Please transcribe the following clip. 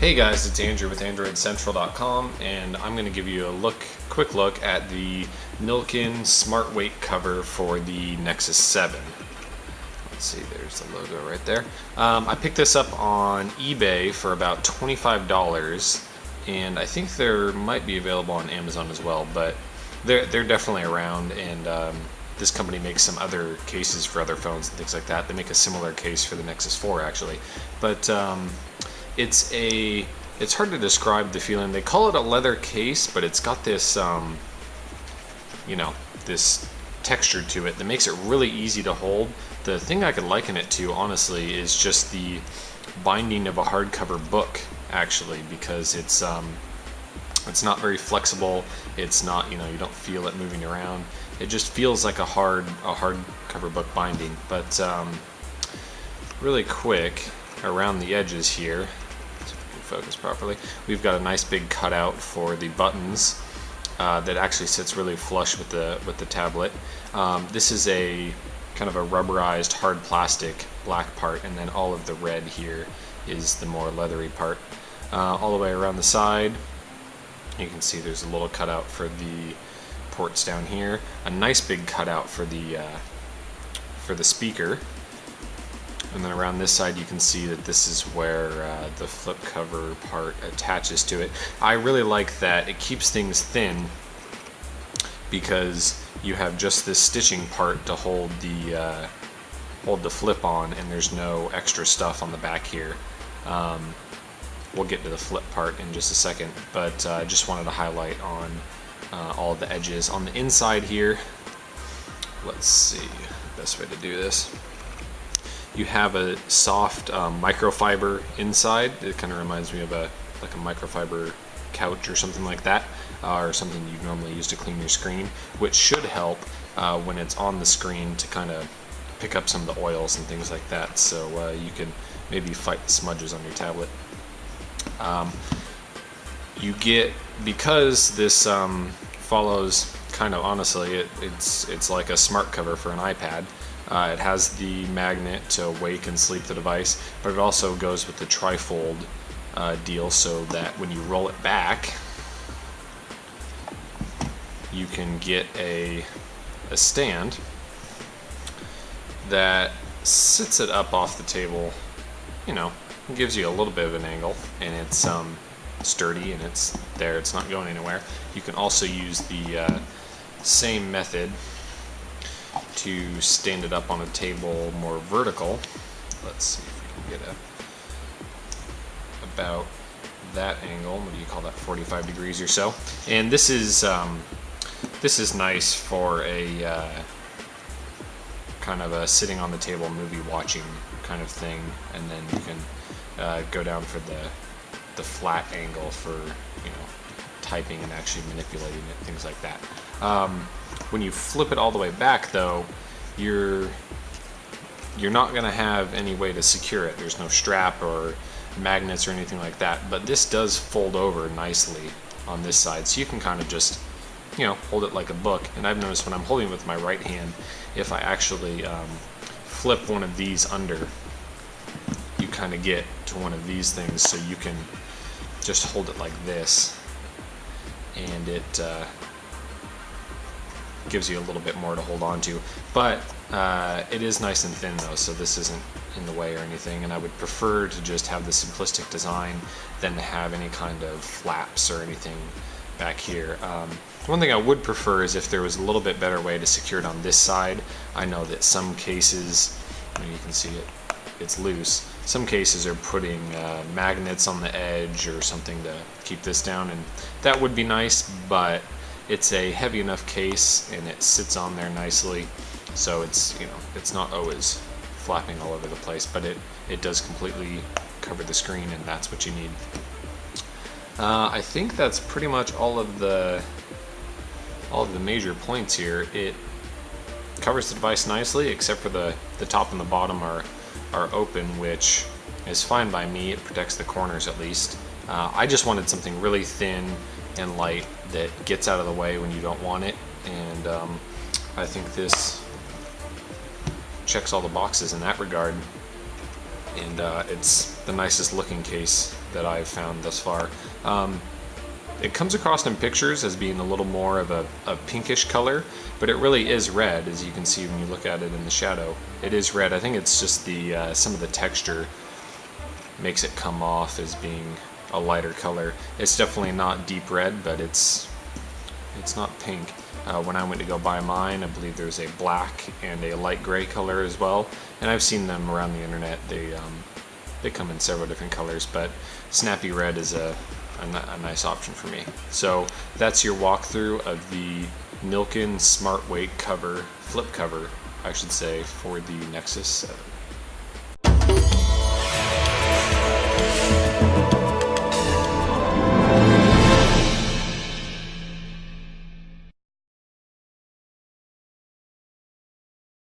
Hey guys, it's Andrew with AndroidCentral.com, and I'm going to give you a quick look at the Milken Smart Weight cover for the Nexus 7. Let's see, there's the logo right there. I picked this up on eBay for about $25, and I think there might be available on Amazon as well, but they're definitely around, and this company makes some other cases for other phones and things like that. They make a similar case for the Nexus 4 actually, but it's hard to describe the feeling. They call it a leather case, but it's got this this texture to it that makes it really easy to hold. The thing I could liken it to, honestly, is just the binding of a hardcover book, actually, because it's not very flexible. It's not, you don't feel it moving around. It just feels like a hardcover book binding. But really quick around the edges here, see if we can focus properly, we've got a nice big cutout for the buttons that actually sits really flush with the tablet. This is a kind of a rubberized hard plastic black part, and then all of the red here is the more leathery part. All the way around the side, you can see there's a little cutout for the ports down here, a nice big cutout for the speaker, and then around this side you can see that this is where the flip cover part attaches to it. I really like that it keeps things thin because you have just this stitching part to hold the flip on, and there's no extra stuff on the back here. We'll get to the flip part in just a second, but I just wanted to highlight on all of the edges. On the inside here, let's see, best way to do this. You have a soft microfiber inside. It kind of reminds me of like a microfiber couch or something like that, or something you normally use to clean your screen, which should help when it's on the screen to kind of pick up some of the oils and things like that, so you can maybe fight the smudges on your tablet. You get, because this follows kind of, honestly, it's like a smart cover for an iPad. It has the magnet to wake and sleep the device, but it also goes with the trifold deal, so that when you roll it back, you can get a stand that sits it up off the table, it gives you a little bit of an angle, and it's sturdy, and it's there, it's not going anywhere. You can also use the same method to stand it up on a table more vertical. Let's see if we can get about that angle. What do you call that, 45 degrees or so? And this is nice for a kind of a sitting on the table movie watching kind of thing, and then you can go down for the flat angle for typing and actually manipulating it, things like that. When you flip it all the way back, though, you're not going to have any way to secure it. There's no strap or magnets or anything like that, but this does fold over nicely on this side, so you can kind of just hold it like a book. And I've noticed when I'm holding it with my right hand, if I actually flip one of these under, you kind of get to one of these things, so you can just hold it like this, and it gives you a little bit more to hold on to. But it is nice and thin though, so this isn't in the way or anything, and I would prefer to just have the simplistic design than to have any kind of flaps or anything back here. One thing I would prefer is if there was a little bit better way to secure it on this side. I know that some cases, you can see it's loose. Some cases are putting magnets on the edge or something to keep this down, and that would be nice, but it's a heavy enough case and it sits on there nicely, so it's it's not always flapping all over the place, but it does completely cover the screen, and that's what you need. I think that's pretty much all of the major points here. It covers the device nicely, except for the top and the bottom are open, which is fine by me. It protects the corners at least. I just wanted something really thin and light that gets out of the way when you don't want it, and I think this checks all the boxes in that regard, and it's the nicest looking case that I've found thus far. It comes across in pictures as being a little more of a pinkish color, but it really is red, as you can see when you look at it in the shadow. It is red. I think it's just the some of the texture makes it come off as being a lighter color. It's definitely not deep red, but it's not pink. When I went to go buy mine, I believe there's a black and a light gray color as well, and I've seen them around the internet. They come in several different colors, but Snappy Red is a nice option for me. So that's your walkthrough of the Milken Smart Weight cover, flip cover, I should say, for the Nexus 7.